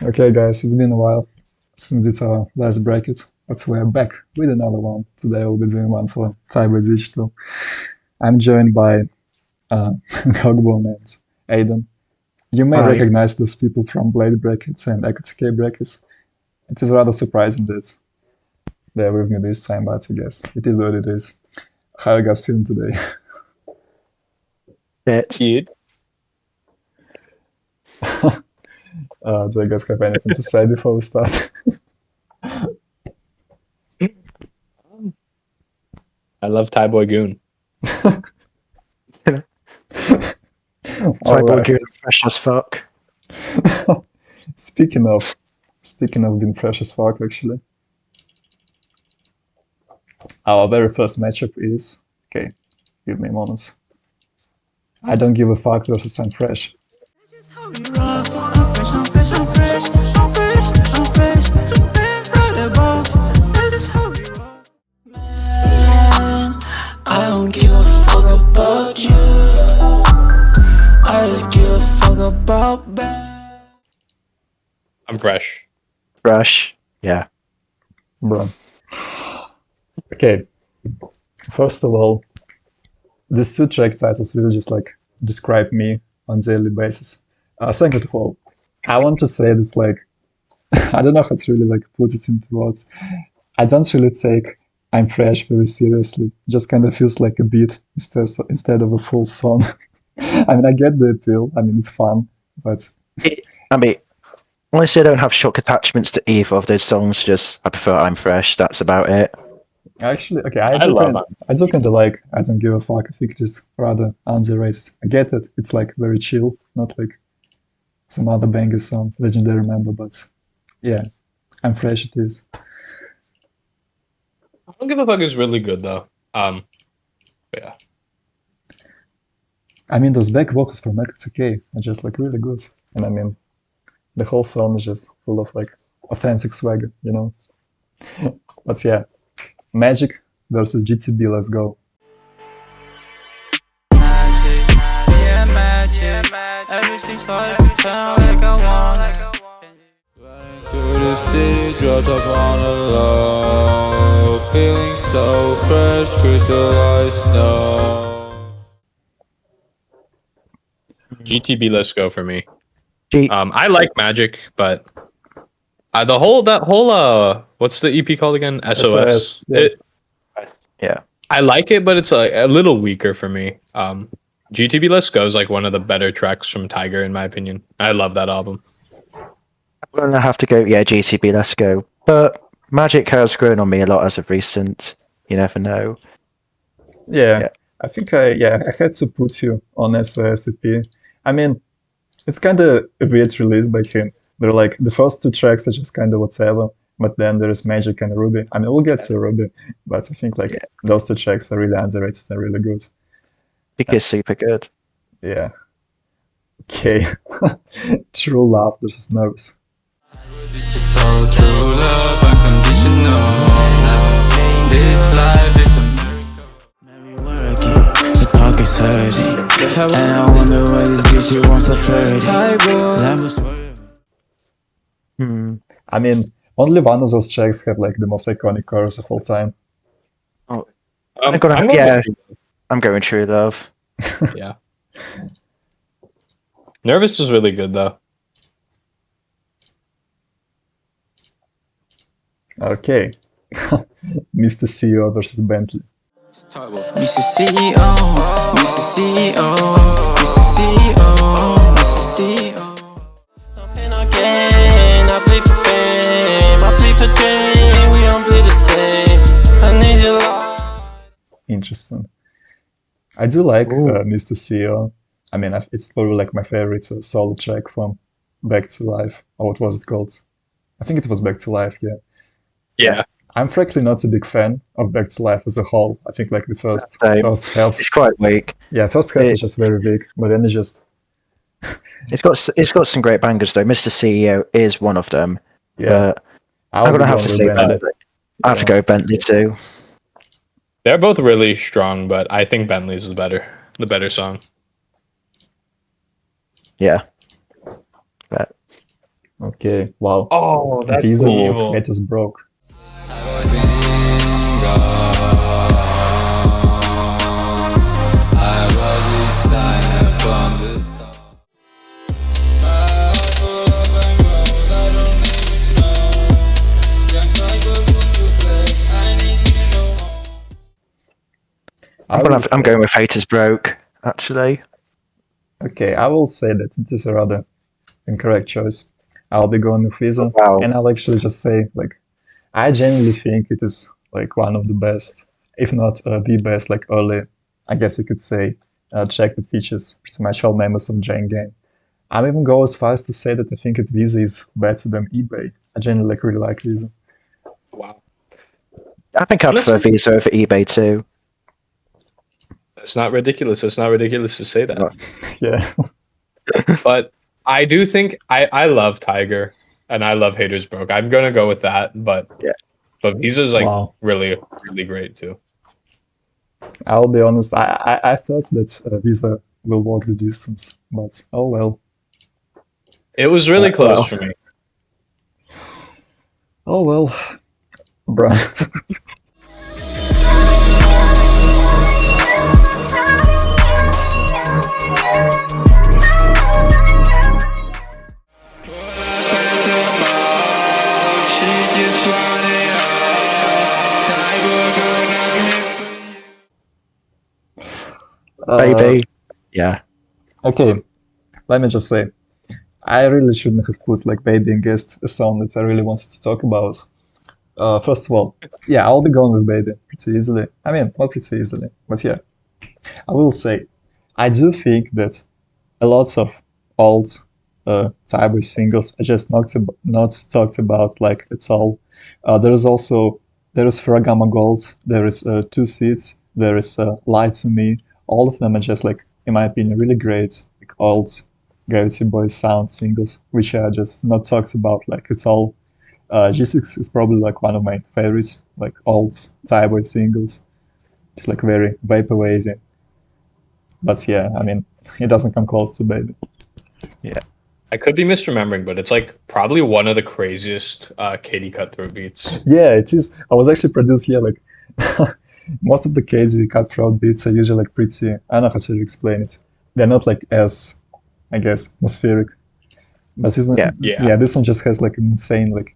Okay, guys, it's been a while since it's our last bracket, but we're back with another one. Today we'll be doing one for THAIBOY Digital. I'm joined by Gogbon and Aidan. You may Hi. recognize those people from Blade brackets and EcoTK brackets. It is rather surprising that they're with me this time, but I guess it is what it is. How are you guys feeling today? Shit. Dude. Do you guys have anything to say before we start? I love THAIBOY Goon. All right. Type fresh as fuck. Speaking of being fresh as fuck, actually, our very first matchup is okay. Give me a moment. I don't give a fuck versus I'm fresh. This is how we rock. I'm fresh, I'm fresh, I'm fresh, I'm fresh, I'm fresh. Hands out the box. This is how we rock. Man, I don't give a fuck about you. I just give a fuck about bad. I'm fresh. Fresh. Yeah. Bro. Okay. First of all, these two track titles really just like describe me on daily basis. Second of all, I want to say this like I don't know how to really like put it into words. I don't really take I'm fresh very seriously. Just kind of feels like a beat instead of a full song. I mean, I get the appeal. I mean, it's fun, but I mean, honestly, I don't have shock attachments to either of those songs. I prefer I'm Fresh. That's about it. actually, okay, I love I do kind of like I don't give a fuck. I think it is rather underrated. I get it. It's like very chill, not like some other banger song, legendary member, but yeah, I'm fresh. It is. I don't give a fuck is really good though. But yeah. I mean, those back vocals from EcoTK are just like really good, and I mean, the whole song is just full of like authentic swagger, you know. But yeah, Magic versus GTB. Let's go. Magic, yeah, magic. Everything's hard to tell like I want. Running through the city, dropped up on the low. Feeling so fresh, crystallized snow. GTB, let's go for me. G- I like Magic, but that whole what's the EP called again? SOS. yeah. yeah. I like it, but it's a little weaker for me. GTB Let's Go is like one of the better tracks from Tiger, in my opinion. I love that album. I'm gonna have to go. Yeah, GTB. Let's go. But Magic has grown on me a lot as of recent. You never know. Yeah, Yeah. I think I had to put you on SOS EP. I mean, it's kind of a weird release by him. They're like the first two tracks are just kind of whatever, but then there's Magic and Ruby. I mean, we'll get to Ruby, but I think like those two tracks are really underrated. They're really good. I think it's super good. Yeah. Okay. True Love versus Nervous. Digital true love, unconditional. This life is a miracle. Man, we working, the pockets hurting. And I wonder why this bitch she wants a flirty. Lambo swerving. I mean, only one of those tracks have like the most iconic chorus of all time. I'm gonna. I'm going Yeah. with- I'm going True Love. yeah. Nervous is really good though. Okay. Mr. CEO versus Bentley. Mr. CEO, Mr. CEO, Mr. CEO, Mr. CEO. And again, I play for fame, I play for game, we don't play the same. I need your love. Interesting. I do like Ooh. Mr. CEO. I mean, it's probably like my favorite solo track from Back to Life. Or what was it called? I think it was Back to Life, yeah. Yeah. I'm frankly not a big fan of Back to Life as a whole. I think like the first Same. half, It's quite weak. yeah, first half is just very big, but then it's just It's got some great bangers though. Mr. CEO is one of them. yeah. But I'll I'm be gonna have going to with say Bentley. Bentley. I have to go Bentley too. They're both really strong, but I think Bentley's is the better song. Yeah. But Okay, wow. Oh, that's Visa was evil. haters broke. I've been gone. I was decided from the start. I'm going with haters broke, actually. Okay, I will say that it is a rather incorrect choice. I'll be going with Visa, Wow. and I'll actually just say, like, I genuinely think it is like one of the best, if not the best, like early, I guess you could say, track that features pretty much all members of Jane Gang. I'll even go as far as to say that I think that Visa is better than eBay. I genuinely like really like Visa. Wow. I think I prefer Listen. Visa over eBay too. It's not ridiculous. It's not ridiculous to say that. No. Yeah. But I do think I love Tiger and I love Haters Broke. I'm gonna go with that, but Yeah. But Visa's like Wow. really great too. I'll be honest, I thought that Visa will walk the distance, but oh well. It was really close well. for me. Oh well. Bruh. Baby. Yeah. Okay, let me just say, I really shouldn't have put like Baby and Guest, a song that I really wanted to talk about. First of all, yeah, I'll be going with Baby pretty easily. I mean, not pretty easily, but yeah. I will say, I do think that a lot of old THAIBOY singles are just not talked about like at all. There is Ferragamo Gold, there is Two Seats, there is Lie to Me. All of them are just like, in my opinion, really great like old Gravity Boys sound singles, which are just not talked about like at all. G6 is probably like one of my favorites, like old THAIBOY singles. It's like very vaporwave. But yeah, I mean, it doesn't come close to Baby. I could be misremembering, but it's like probably one of the craziest Katie cutthroat beats. Yeah, it is. I was actually produced here like most of the KD cutthroat beats are usually like pretty. I don't know how to explain it. They're not like as, I guess, atmospheric. But this one, Yeah. this one just has like an insane, like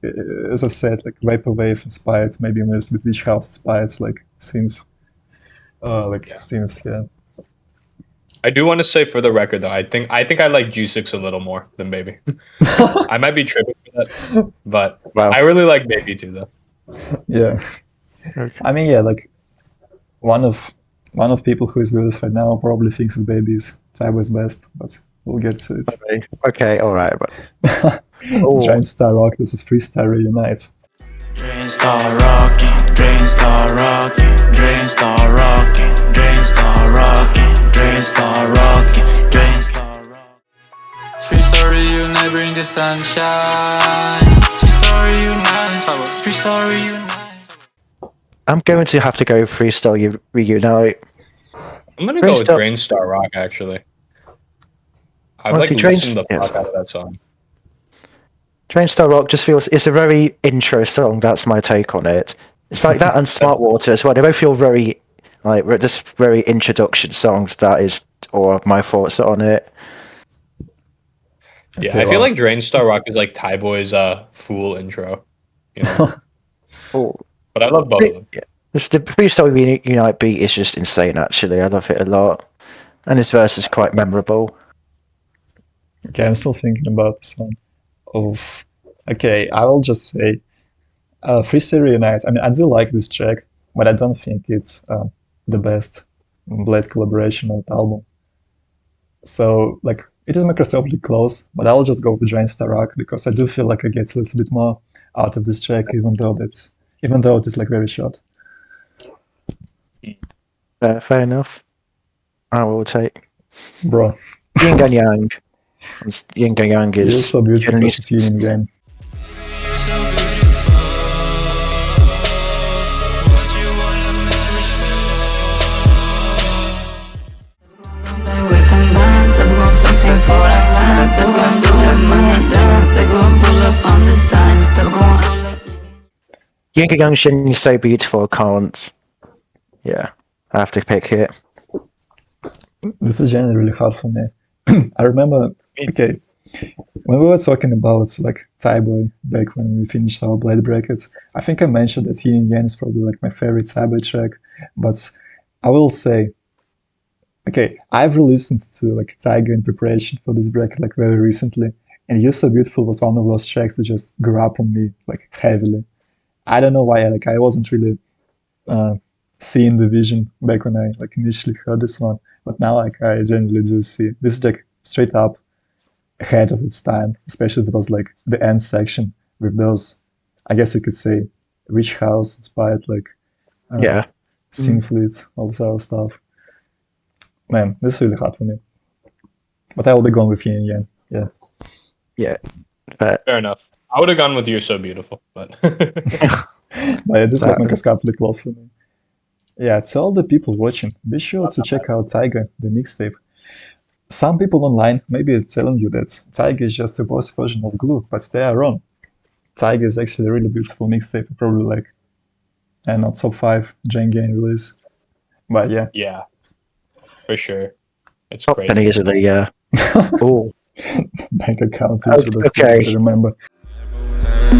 as I said, like vaporwave inspired, maybe a little bit beach house inspired, like synth, synths. Yeah. I do want to say for the record though, I think I like G6 a little more than Baby. I might be tripping for that, but Wow. I really like Baby too though. Yeah. Okay. I mean, yeah, like one of people who is with us right now probably thinks that Baby is THAIBOY's best, but we'll get to it. Okay, alright. But Giant Star Rock, this is Freestyle Reunite. Drain star rocking, drain star rocking, drain star rocking, drain star rocking, drain star rocking, drain star rocking. Three-star reunite, bring the sunshine. Three-star reunite, three-star reunite. I'm going to have to go Freestyle Reunite. I'm gonna go with Freestyle- Drain Star Rock actually. I've Honestly, like Drain- listened the yes. fuck out of that song. Train Star Rock just feels it's a very intro song. That's my take on it. It's like that and Smart Water as well. They both feel very like just very introduction songs. That is, or my thoughts on it. Yeah, Okay, I feel well. like Drain Star Rock is like THAIBOY's Fool intro. You know? Oh, But I love both of them. yeah. The Freestyle Reunite beat is just insane. Actually, I love it a lot, and his verse is quite memorable. Okay, I'm still thinking about this one. Okay, I will just say Freestyle Reunite. I mean, I do like this track, but I don't think it's the best Blade collaboration on the album. So, like, it is microscopically close, but I'll just go with Giant Star Rock because I do feel like I get a little bit more out of this track, even though it is like very short. Fair enough. I will take Bro, Yin and Yang. Yin and Yang you're is so beautiful generally to see in game. They gon' flexing for that line, they gon' do that money dance, they gon' pull Yinka Youngshin is so beautiful, I can't. Yeah, I have to pick it. This is generally really hard for me. I remember, okay, when we were talking about like THAIBOY back when we finished our Blade brackets, I think I mentioned that Yin Yang is probably like my favorite THAIBOY track, but I will say, okay, I've re-listened to like Tiger in preparation for this bracket like very recently, and You So Beautiful was one of those tracks that just grew up on me like heavily. I don't know why, like I wasn't really seeing the vision back when I like initially heard this one, but now like I genuinely do see this is like straight up ahead of its time, especially those like the end section with those, I guess you could say, witch house inspired like Yeah. synth all this other stuff. Man, this is really hard for me. But I will be going with Yin Yang. Yeah. Yeah. But Fair enough. I would have gone with You're So Beautiful, but But yeah, this like makes completely close for me. Yeah, to all the people watching, be sure to check out Tiger, the mixtape. Some people online may be telling you that Tiger is just a voice version of Glue, but they are wrong. Tiger is actually a really beautiful mixtape, probably like, I don't know, top 5 Jane Gain release. But yeah. yeah, for sure. It's top great. 10 easily, yeah. Oh, Bank account issue, that's okay. I remember.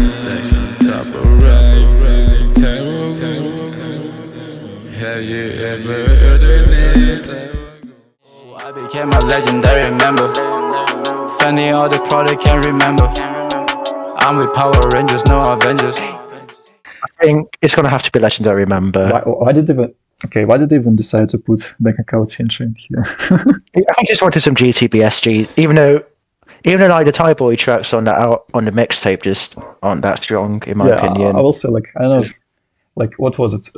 Sex on top of right. Have you ever heard of it? I became a legendary member. Fanny all the product can't remember. I'm with Power Rangers, no Avengers. I think it's going to have to be Legendary Member. Why did they even decide to put bank account intro in here? I just wanted some GTBSG, even though like the THAIBOY tracks on the mixtape just aren't that strong in my opinion. I will say like I don't know, like what was it?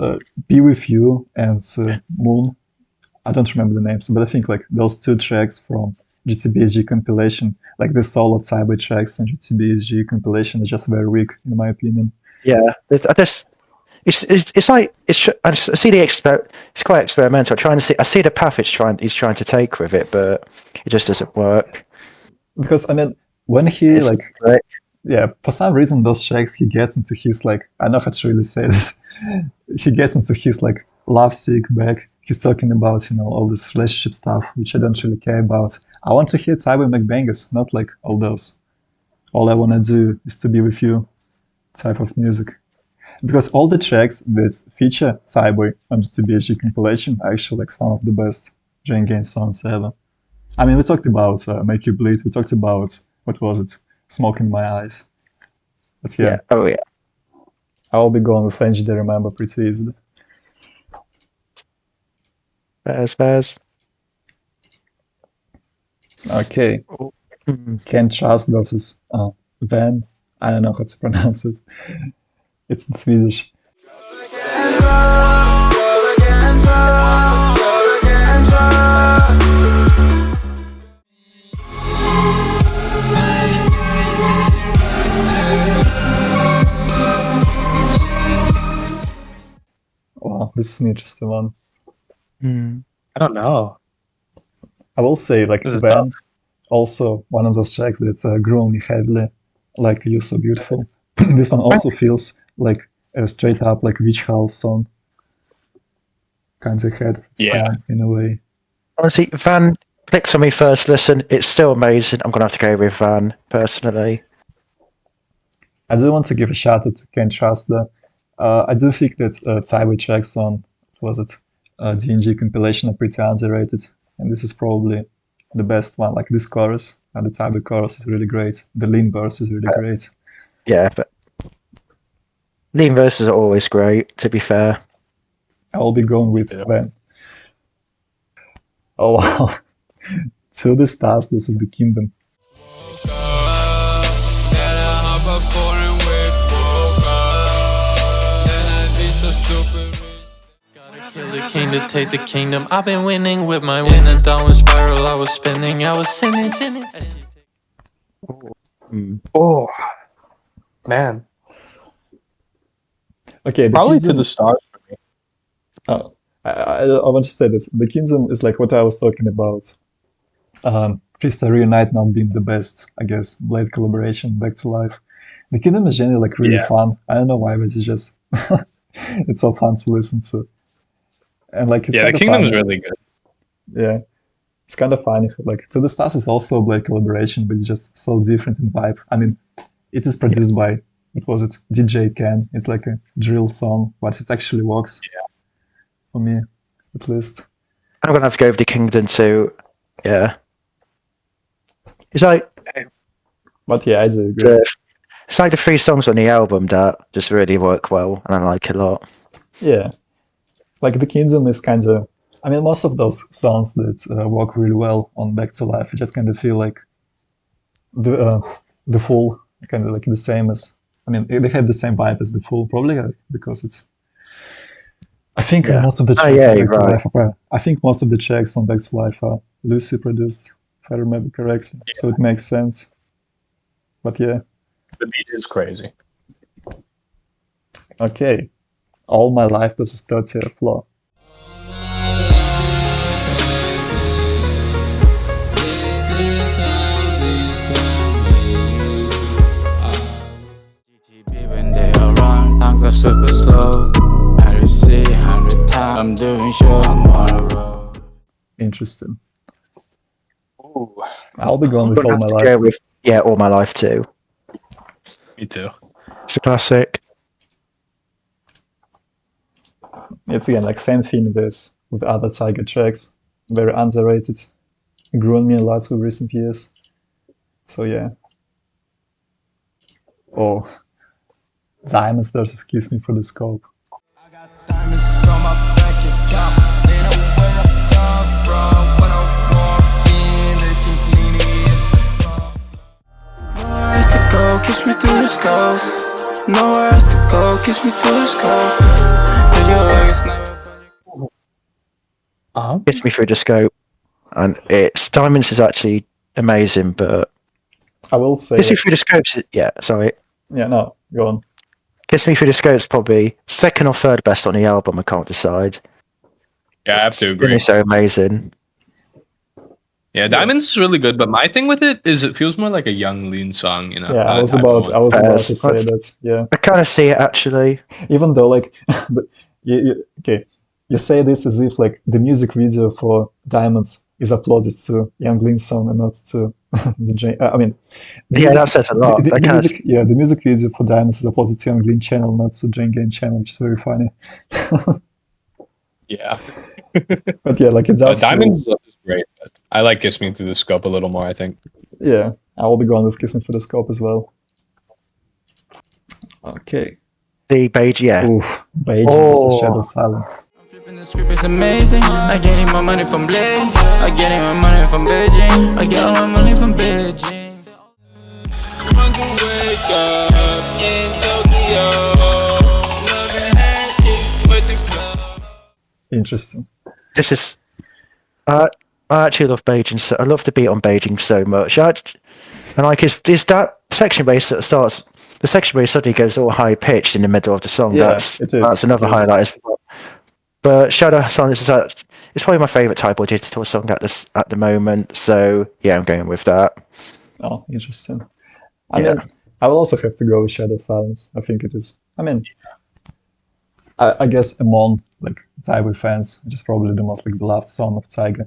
Be With You and Moon. I don't remember the names, but I think like those 2 tracks from GTBSG compilation, like the solo THAIBOY tracks and GTBSG compilation, is just very weak in my opinion. Yeah, it's like I see it's quite experimental. I see the path he's trying to take with it, but it just doesn't work. Because I mean, when he for some reason those tracks he gets into his like, I don't know how to really say this, he gets into his like lovesick back. He's talking about, you know, all this relationship stuff, which I don't really care about. I want to hear THAIBOY make bangers, not like all those. All I want to do is to be with you type of music. Because all the tracks that feature THAIBOY on the GTBSG compilation are actually like some of the best Jane Gain songs ever. I mean, we talked about Make You Bleed, we talked about, what was it? Smoke in My Eyes. But yeah. Oh yeah. I'll be going with Legendary Remember pretty easily. Bears. Okay. Can't Trust versus Van. I don't know how to pronounce it. It's in Swedish. Wow, this is an interesting one. I don't know. I will say, like, This is Van, also one of those tracks that grew on me heavily, like You're So Beautiful. This one also feels like a straight up like witch house song. Kind of ahead of its time in a way. Honestly, Van clicked on me first listen. It's still amazing. I'm gonna have to go with Van personally. I do want to give a shout out to Can't Trust That. I do think that THAIBOY tracks on, what was it, DNG compilation are pretty underrated, and this is probably the best one. Like this chorus, and the THAIBOY chorus is really great. The lean verse is really great. Yeah, but lean verses are always great, to be fair. I'll be going with Van. Oh wow. To the Stars, this is the Kingdom. Kill the king to take the kingdom. I've been winning with my winner downward spiral. I was spinning, I was sinning. Oh, man. Okay, Probably To The Stars for me. Oh, I want to say this. The Kingdom is like what I was talking about. Crystal Reunite not being the best, I guess, Blade collaboration back to life. The Kingdom is generally like really fun. I don't know why, but it's just It's so fun to listen to. And like it's Yeah, the kind of Kingdom's funny. really good. Yeah, it's kind of funny. Like To the Stars is also a Blade collaboration, but it's just so different in vibe. I mean, it is produced by, what was it, DJ Ken. It's like a drill song, but it actually works. For me, at least. I'm gonna have to go with the Kingdom too. Yeah. It's like But yeah, I do agree. it's like the 3 songs on the album that just really work well, and I like it a lot. Yeah, like the Kingdom is kind of. I mean, most of those songs that work really well on Back to Life, you just kind of feel like the Fool, kind of like the same as. I mean, they have the same vibe as the Fool, probably because it's. I think Yeah. most of the Oh, tracks yeah, on you're Back to right. Life are. I think most of the tracks on Back to Life are Lucy produced, if I remember correctly. So it makes sense. But yeah, The beat is crazy. okay. All My Life, this is Third Tier Floor. GTB when they are wrong, time goes super slow. 100 times, I'm doing shows, I'm on a road. Interesting. Ooh, I'll be going I'm with gonna All have My to Life. go with All My Life too. me too. It's a classic. It's again like same thing this with other Tiger tracks. Very underrated. Grew on me a lot with recent years. So yeah. Oh, Diamonds versus Kiss Me for the Scope. I got diamonds on my bank account. They know where I come from. When I walk in, they think Leaning is a problem. Nowhere else to go, kiss me through the scope. Nowhere else to go, kiss me through the scope. Did you like it's never Gets me through the scope, and it's Diamonds is actually amazing, but I will say, Kiss Me Through the Scopes. Sorry. yeah, no, go on. Kiss Me Through the Scopes probably second or third best on the album. I can't decide. Yeah, I have to agree. It's so amazing. Yeah, Diamonds is really good, but my thing with it is it feels more like a Young Lean song, you know. Yeah, not I a was Taibo about one. I was about to Yes. say that. Yeah, I kind of see it actually. even though like, okay, you say this as if like the music video for Diamonds is uploaded to Young Lean song and not to I mean, the Yeah, music, that says a lot. the That kind of music, yeah, the music video for Diamonds is uploaded to Young Lean channel, not to Jane Gain channel, which is very funny. Yeah. But yeah, like it does. Diamonds is great, but I like Kiss Me Through the Scope a little more, I think. Yeah, I will be going with Kiss Me for the Scope as well. Okay. the beige. Yeah. Oof, Beijing versus Oh. Shadow Silence. flipping the script is amazing. I getting my money from Blade. I getting my money from Beijing. I get all my money from Beijing. Want to wake up in Tokyo. Love and hate is with the club. Interesting. This is. I actually love Beijing. So I love the beat on Beijing so much. And like, is that section where it starts? The section where it suddenly goes all high pitched in the middle of the song. Yeah, that's it is. that's another It is. highlight as well. But Shadow Silence is it's probably my favorite THAIBOY digital song at the moment. So yeah, I'm going with that. Oh, interesting. I Yeah. mean, I will also have to go with Shadow Silence. I think it is. I mean, I guess among like Tiger fans, it is probably the most like beloved song of Tiger.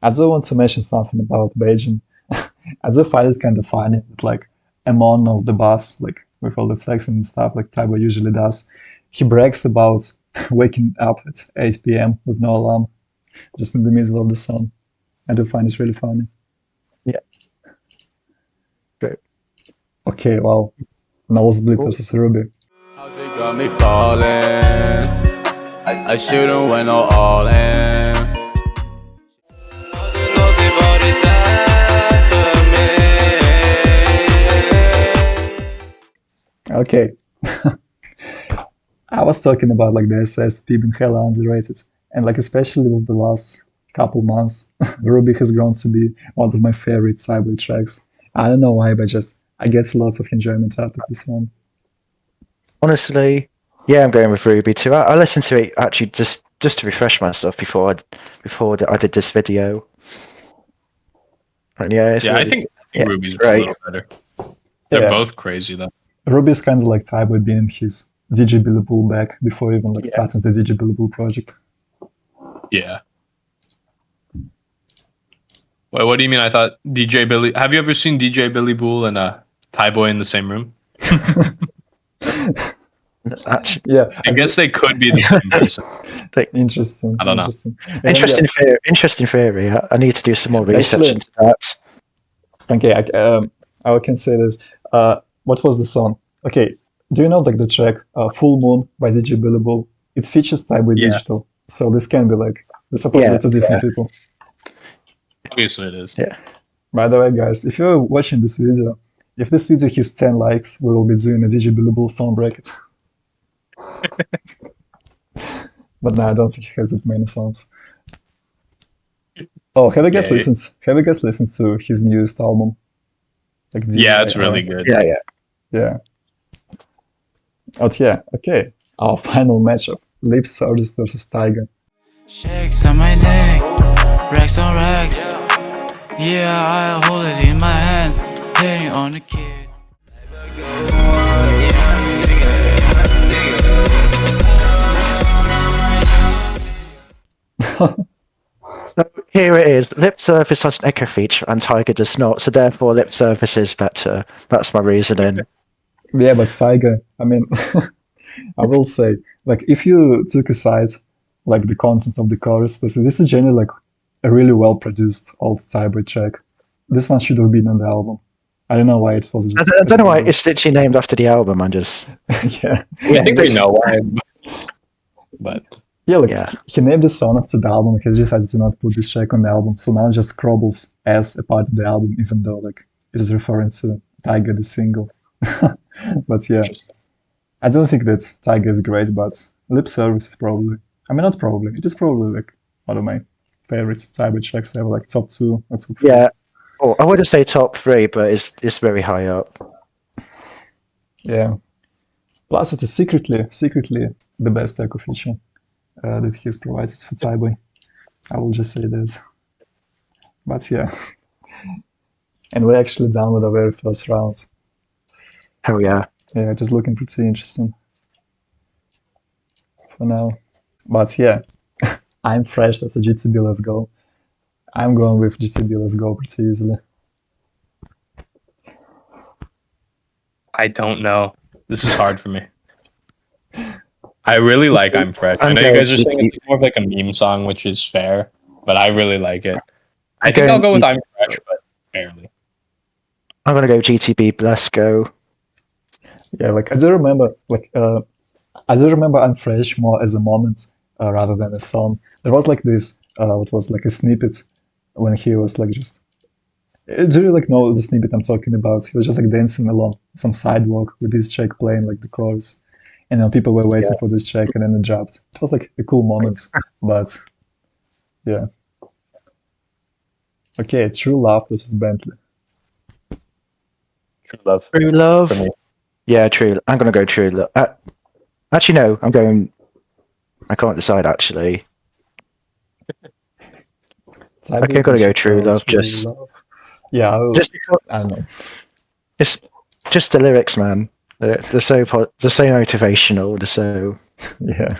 I do want to mention something about Beijing. I do find it kind of funny that like Amon of the bus, like with all the flexing and stuff like Tiger usually does, he brags about waking up at 8 p.m. with no alarm, just in the middle of the song. I do find it really funny. Yeah. Great. Okay, wow. Nosebleed versus Ruby. How's it got me falling? I shouldn't went all in. Okay. I was talking about like the SSP being hella underrated, and like especially with the last couple months, Ruby has grown to be one of my favorite THAIBOY tracks. I don't know why, but just I get lots of enjoyment out of this one. Honestly, yeah, I'm going with Ruby too. I listened to it actually just to refresh myself before I did this video. And yeah, it's Yeah, really, I think yeah, Ruby's a great. little better. They're Yeah. both crazy though. Ruby is kind of like THAIBOY being his DJ Billy Bull back before even like starting the DJ Billy Bull project. Yeah. Wait, what do you mean? I thought DJ Billy. Have you ever seen DJ Billy Bull and THAIBOY in the same room? Actually, Yeah, I guess they could be the same person. interesting. I don't know. interesting. And then, interesting theory. I need to do some more research Actually- into that. Okay, I can say this. What was the song? Okay, do you know like the track "Full Moon" by DJ Billy Bull? It features THAIBOY Yeah. Digital, so this can be like this applies Yeah, to different people. Obviously, it is. Yeah. By the way, guys, if you're watching this video, if this video hits 10 likes, we will be doing a DJ Billy Bull song bracket. But no, I don't think he has that many songs. Oh, have you guys Yeah. listened? Have you guys listened to his newest album? Like Yeah, it's really good. Yeah. Yeah. Oh yeah. Okay. Our final matchup: Stordester versus Tiger. Shakes on my neck, racks on racks. Yeah, I hold it in my hand, hitting on the kid. Here it is. Lip Service has an echo feature and Tiger does not, so therefore Lip Service is better. That's my reasoning. Yeah, but Tiger. I mean, I will say, like, if you took aside like the content of the chorus, this is generally like a really well produced old THAIBOY track. This one should have been on the album. I don't know why it was. Just I don't know why a it's literally named after the album. I'm just yeah, I think we know why. But yeah, like Yeah. he named the song after the album. He decided to not put this track on the album, so now it just scrobbles as a part of the album, even though like it is referring to Tiger the single. But yeah, I don't think that Tiger is great, but Lip Service is probably. I mean, not probably. It is probably like one of my favorite THAIBOY tracks ever, like top 2 or top 3. yeah. Oh, I wouldn't say top 3, but it's very high up. Yeah. Plus, it is secretly the best echo feature that he's provided for THAIBOY. I will just say this. But yeah. And we're actually done with our very first round. Hell yeah. Yeah, just looking pretty interesting for now. But yeah, I'm fresh as a GTB Let's Go. I'm going with GTB Let's Go pretty easily. I don't know. This is hard for me. I really like I'm Fresh. I know you guys are saying it's more of like a meme song, which is fair, but I really like it. I think I'll go with I'm Fresh, but barely. I'm gonna go GTB Let's Go. Yeah, like I do remember, I'm fresh more as a moment rather than a song. There was like this, what was like a snippet when he was like just. Do you like know the snippet I'm talking about? He was just like dancing along some sidewalk with this track playing like the chorus, and then people were waiting for this track, and then it dropped. It was like a cool moment, but yeah. Okay, True Love versus Bentley. True Love. True Love. For me. Yeah, True. I'm gonna go True Love. Actually, no. I'm going. I can't decide. Actually, okay, gotta go True Love. Just Love. Yeah, just because I don't know. it's just the lyrics, man. They're so motivational. They're so Yeah.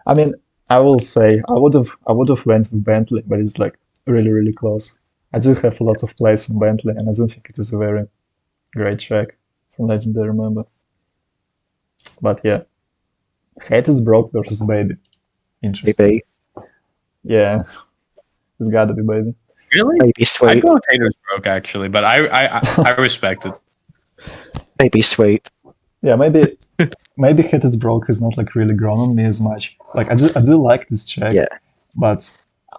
I mean, I will say I would have went with Bentley, but it's like really close. I do have a lot of plays on Bentley, and I don't think it is a very great track from Legendary Remember. But yeah, Hate is Broke versus Baby. Interesting. maybe Yeah, it's gotta be Baby. Really? maybe I'd sweet, go with Haters Broke actually, but I respect it. maybe sweet. Yeah, maybe Hate is Broke is not like really grown on me as much. Like I do like this track. Yeah. But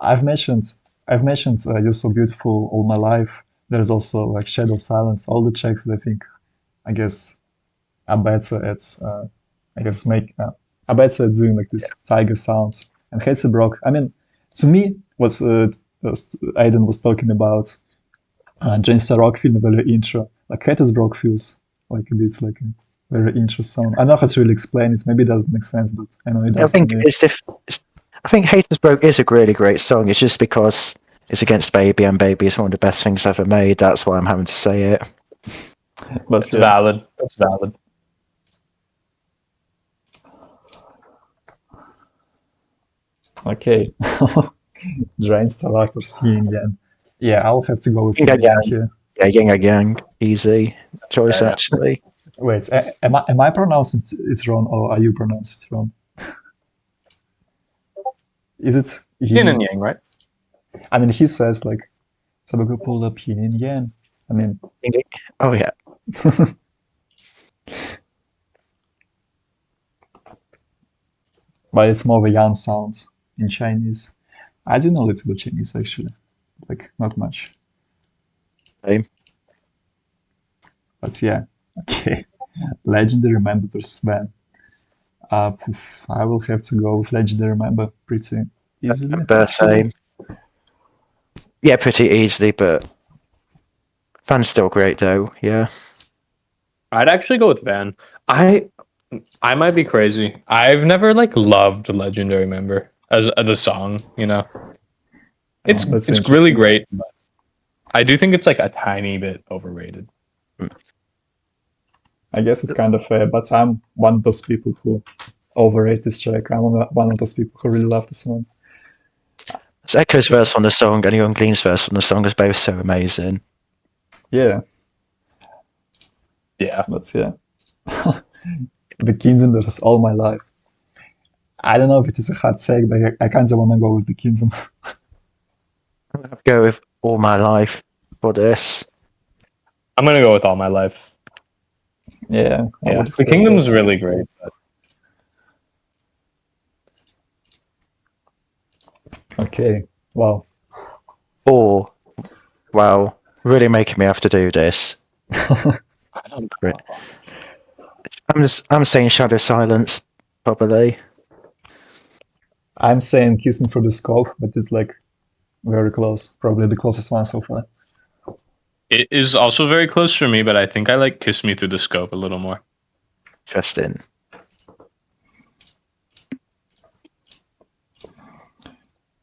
I've mentioned You're So Beautiful All My Life. There's also like Shadow Silence, all the tracks that I guess are better at are better at doing like this Tiger sounds. And Hates a Broke, I mean, to me, what Aidan was talking about, Jane Rock feeling very intro. Like Hates is Broke feels like a bit like a very intro sound. I don't know how to really explain it. Maybe it doesn't make sense, but I know it does. I think to me. I think Haters Broke is a really great song. It's just because is against Baby, and Baby is one of the best things ever made. That's why I'm having to say it. But It's valid. It's valid. Okay. Drain Star Actors Yin Yang. Yeah, I'll have to go with Yin Yin Yang. Yang here. Yeah, Yin Yang, easy choice Yeah. actually. Wait, am I pronouncing it wrong, or are you pronouncing it wrong? Is it Yin and Yang, right? I mean, he says like, "Sabago pulled up Yin and Yang." I mean, Oh yeah, but it's more of a Yan sound in Chinese. I do know a little bit Chinese actually, like not much. same. But yeah, okay. Legendary Member versus Van. I will have to go with Legendary Member pretty easily. But same. Yeah, pretty easily, but Van's still great though. Yeah, I'd actually go with Van. I might be crazy. I've never like loved Legendary Member as the song. You know, it's that's really interesting. great, but I do think it's like a tiny bit overrated. I guess it's kind of fair, but I'm one of those people who overrate this track. I'm one of those people who really love the song. it's Echo's verse on the song and Young Lean's verse on the song is both so amazing. Yeah, Yeah, but yeah. The Kinsum versus All My Life. I don't know if it is a hard take, but I kind of want to go with the Kinsum. I'm gonna go with All My Life for this. I'm gonna go with All My Life. Yeah, I Yeah, would The expect Kingdom's that. really great. But Okay, wow. Oh, wow, really making me have to do this. I don't know. I'm saying Shadow Silence, probably. I'm saying Kiss Me Through the Scope, but it's like very close. Probably the closest one so far. It is also very close for me, but I think I like Kiss Me Through the Scope a little more. Interesting.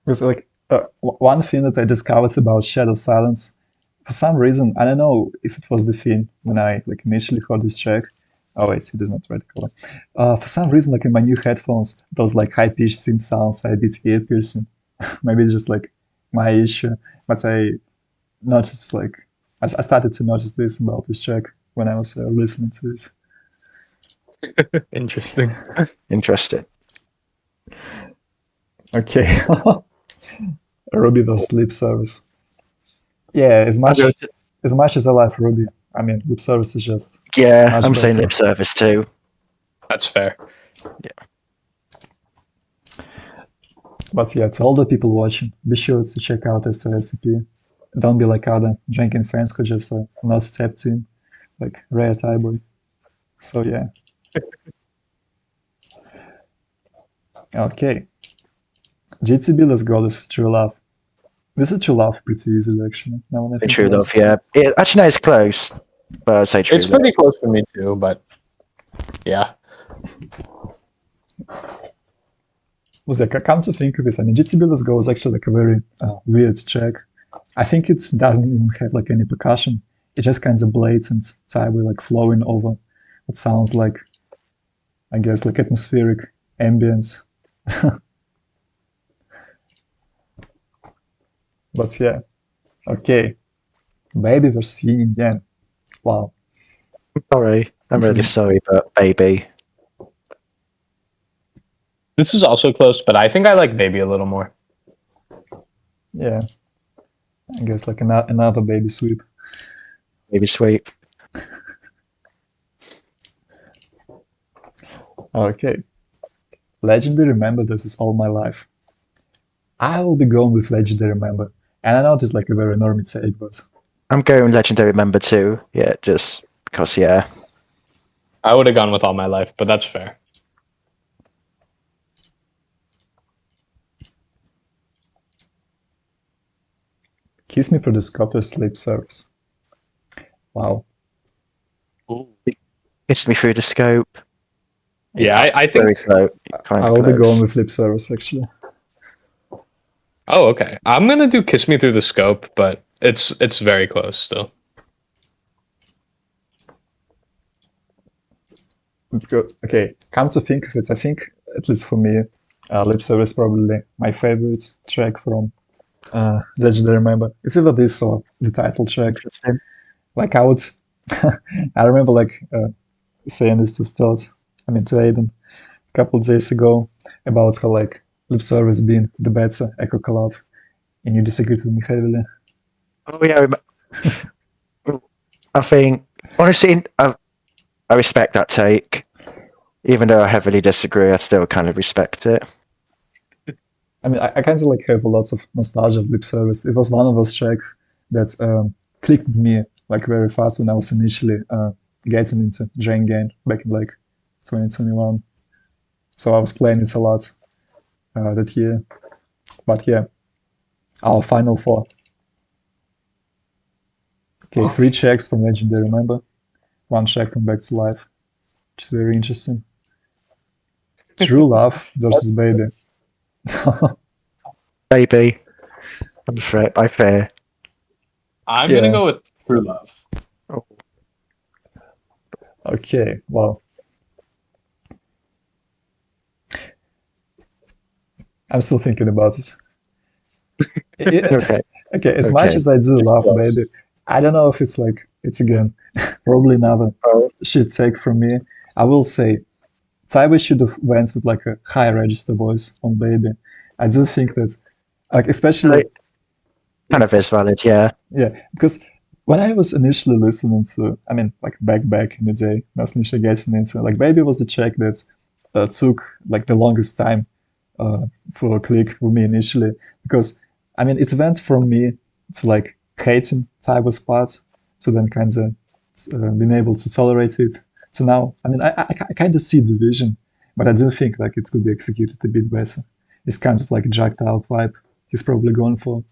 Because like one thing that I discovered about Shadow Silence, for some reason, I don't know if it was the thing when I like initially heard this track. Oh wait, it is not red color. For some reason, like in my new headphones, those like high pitched synth sounds are a bit ear piercing. Maybe it's just like my issue, but I noticed like I started to notice this about this track when I was listening to it. Interesting. Interesting. Okay. Ruby was lip service. Yeah, as much as I love Ruby, I mean, lip service is just Yeah, much I'm saying better. lip service too. That's fair. But yeah, to all the people watching, be sure to check out this recipe. Don't be like other drinking friends who just not stepped in, like Rare THAIBOY. So yeah. Okay. GTB, let's go. This is True Love. This is True Love pretty easily, actually. Now when I think True about Love, yeah. Actually, no, it's close, but I'd say True It's Love. pretty close for me too, but yeah. Was like I come to think of this, I mean, GTB Let's Go is actually like a very weird track. I think it doesn't even have like any percussion. It just kind of blatant THAIBOY like flowing over what sounds like, I guess, like atmospheric ambience. But yeah, okay. Baby versus Yin Yang. Wow. Sorry, I'm really sorry, but Baby. This is also close, but I think I like Baby a little more. Yeah. I guess like another baby sweep. Baby Sweep. Okay. Legendary Member, this is All My Life. I will be going with Legendary Member. And I know this is like a very enormous take, but I'm going Legendary Member too. Yeah, just because, yeah. I would have gone with All My Life, but that's fair. Kiss Me Through the Scope Sleep Service. Wow. Kiss Me Through the Scope. Yeah, I Very think close. Kind I of will be close. going with Lip Service, actually. Oh, okay. I'm gonna do "Kiss Me Through the Scope," but it's very close still. Okay, come to think of it, I think, at least for me, Lip Service is probably my favorite track from Legendary Member. It's either this or the title track. Interesting. Like I would, I remember like saying this to to Aidan a couple of days ago about how like Lip Service being the better Echo collab, and you disagreed with me heavily. Oh yeah, I think honestly, I respect that take. Even though I heavily disagree, I still kind of respect it. I mean, I kind of like have a lot of nostalgia of Lip Service. It was one of those tracks that clicked with me like very fast when I was initially getting into Drain Game back in like 2021. So I was playing it a lot that year. But yeah, our final four. Okay, 3 tracks from Legendary Remember, 1 track from Back to Life, which is very interesting. True Love versus Baby. Baby, I'm afraid, I fear. I'm Yeah. gonna go with "True Love." Okay, well. I'm still thinking about it. Okay. Okay, as much Okay. as I do It's love close. Baby, I don't know if it's like, it's again, probably another shit take from me. I will say, THAIBOY should have went with like a high register voice on Baby. I do think that, like, especially, Kind of is valid, yeah. yeah, because when I was initially listening to, I mean, like back in the day, when I was initially getting into, like, Baby was the track that took like the longest time for a click with me initially, because I mean, it went from me to like hating THAIBOY's part to then kind of being able to tolerate it. So now, I mean, I kind of see the vision, but I do think like it could be executed a bit better. It's kind of like a jacked out vibe he's probably going for.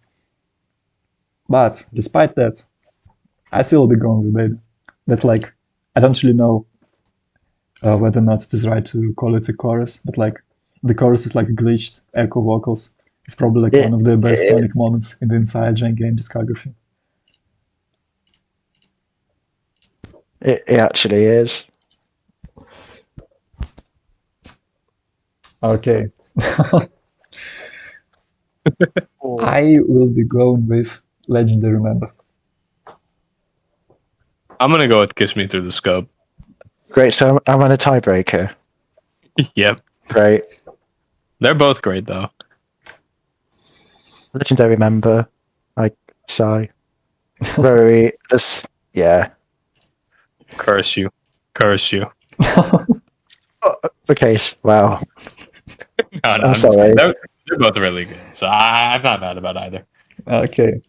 But despite that, I still be going with Baby. That like, I don't really know whether or not it is right to call it a chorus, but like the chorus is like glitched echo vocals. It's probably like one of the best sonic moments in the entire Gen Game discography. It actually is. Okay. I will be going with Legendary Member. I'm gonna go with "Kiss Me Through the Scope." Great, so I'm on a tiebreaker. Yep, Great. they're both great though. Legendary Member. I sigh. Very this yeah. Curse you, curse you. Okay, wow. No, I'm just sorry. kidding. They're both really good, so I'm not mad about either. Okay.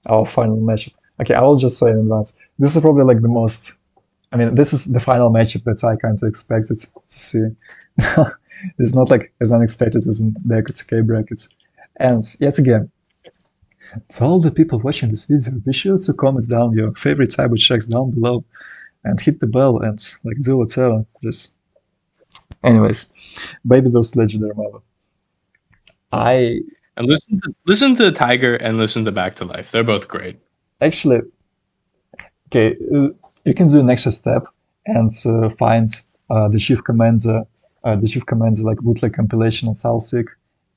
Our final matchup. Okay, I will just say in advance. This is probably like the most. I mean, this is the final matchup that I kind of expected to see. It's not like as unexpected as in the EcoTK brackets. And yet again, to all the people watching this video, be sure to comment down your favorite THAIBOY tracks down below and hit the bell and like do whatever. Just anyways, Baby vs Legendary Member. And listen to Tiger and listen to Back to Life. They're both great. Actually, okay, you can do an extra step and find the Chief Commander like bootleg compilation on Salsic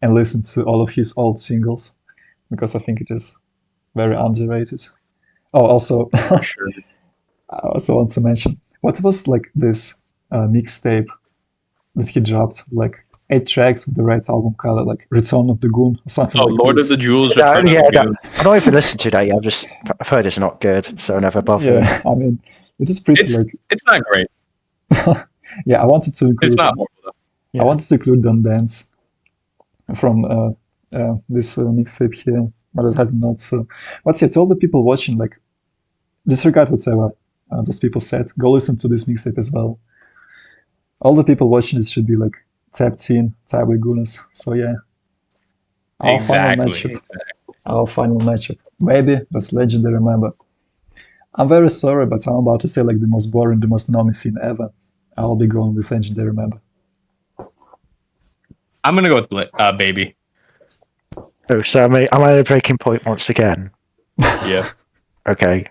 and listen to all of his old singles, because I think it is very underrated. Oh, also, Sure. I also want to mention, what was like this mixtape that he dropped, like 8 tracks with the red album color, like Return of the Goon or something Oh, like Lord this. of the Jewels. Yeah, Return of the Goon. I've not even listened to that yet. I've heard it's not good, so I never bothered. Yeah, I mean, it is pretty It's not great. yeah, I wanted to include. It's not horrible though. I wanted to include Don't Dance from this mixtape here, but I had not. So, but yeah, to all the people watching, like, disregard whatever those people said. Go listen to this mixtape as well. All the people watching this should be like tapped in, THAIBOY gooners. So yeah, our Exactly. final matchup, Baby vs Legendary Member. I'm very sorry, but I'm about to say like the most boring, the most normy thing ever. I'll be going with Legendary Member. I'm gonna go with Baby. Oh, so am I at a breaking point once again? Yeah. Okay.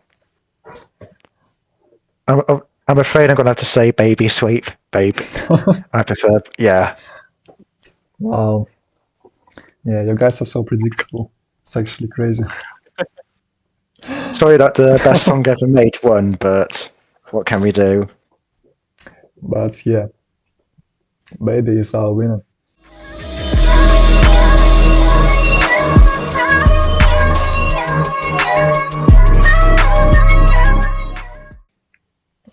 I'm afraid I'm going to have to say baby sweep. Baby. I prefer, yeah. Wow. Yeah, you guys are so predictable. It's actually crazy. Sorry that the best song ever made won, but what can we do? But yeah, Baby is our winner.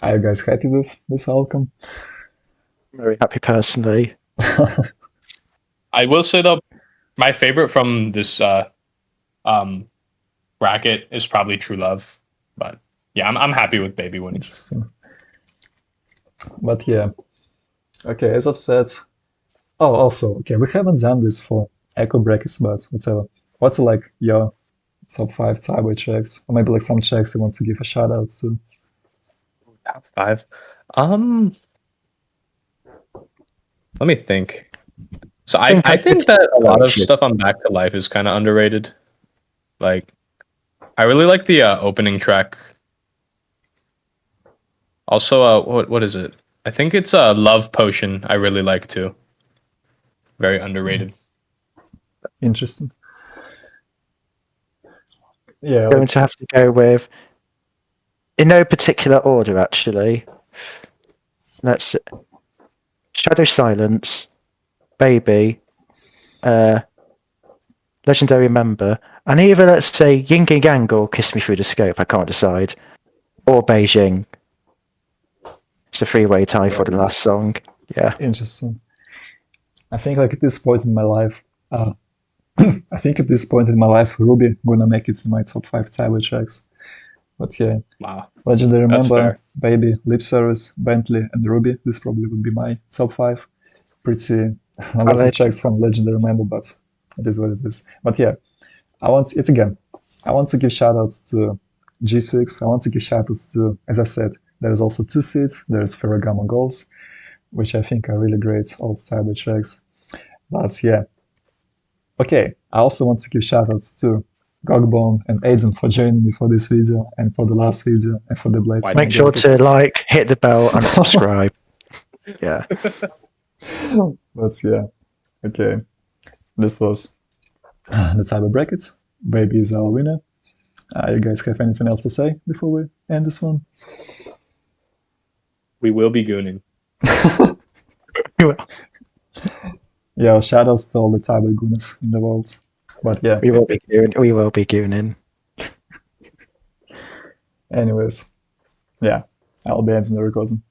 Are you guys happy with this outcome? I'm very happy personally. I will say though, my favorite from this bracket is probably True Love. But yeah, I'm happy with Baby winning. Interesting. But yeah. Okay, as I've said. Oh, also, okay, we haven't done this for echo brackets, but whatever. What's like your top 5 THAIBOY tracks? Or maybe like some tracks you want to give a shout out to? Top 5. Let me think. So I think that a lot of stuff on Back to Life is kind of underrated. Like, I really like the opening track. Also, what is it? I think it's Love Potion. I really like too. Very underrated. Interesting. Yeah, I'm going to have to go with, in no particular order, actually. Let's Shadow Silence, Baby, Legendary Member, and either let's say Yin and Yang or Kiss Me Through the Scope. I can't decide, or Beijing. It's a three-way tie for the last song. Yeah. Interesting. I think like at this point in my life, Ruby gonna make it in my top 5 THAIBOY tracks. But yeah, Wow. Legendary That's Member, fair. Baby, Lip Service, Bentley, and Ruby. This probably would be my top 5. Pretty a lot of tracks from Legendary Member, but it is what it is. But yeah, I want to give shoutouts to G6. I want to give shoutouts to, as I said, there's also 2 seeds. There's Ferragamo Goals, which I think are really great old THAIBOY tracks. But yeah. Okay, I also want to give shoutouts to Gogbone and Aidan for joining me for this video and for the last video and for the Blades. Make sure to like, hit the bell, and subscribe. Yeah. But yeah, okay. This was the THAIBOY brackets. Baby is our winner. You guys have anything else to say before we end this one? We will be gooning. Yeah, shoutouts to all the THAIBOY gooners in the world. But yeah. We will be gooning. Anyways, yeah, I'll be ending the recording.